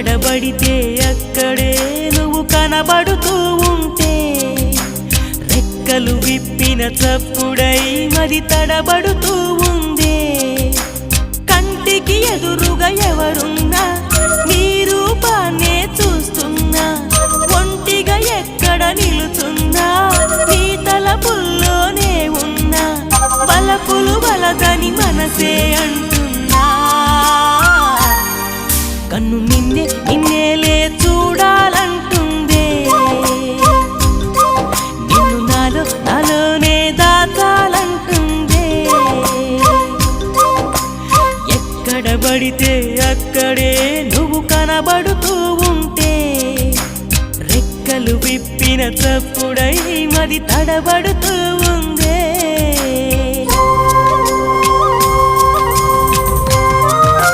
ఎక్కడబడితే అక్కడే నువ్వు కనబడుతూ ఉంటే రెక్కలు విప్పిన చప్పుడై మది తడబడుతూ ఉందే కంటికి ఎదురుగా ఎవరున్నా నీ రూపాన్నే చూస్తున్నా ఒంటిగా ఎక్కడ నిలుచున్నా నీ తలపుల్లోనే ఉన్నా బలపులు బలదని మనసే అంటున్నా కన్ను నిన్నేలే చూడాలంటుందే నిన్ను నాలోనే దాచాలంటుందే ఎక్కడబడితే అక్కడే నువ్వు కనబడుతూ ఉంటే రెక్కలు విప్పిన చప్పుడై మది తడబడుతూ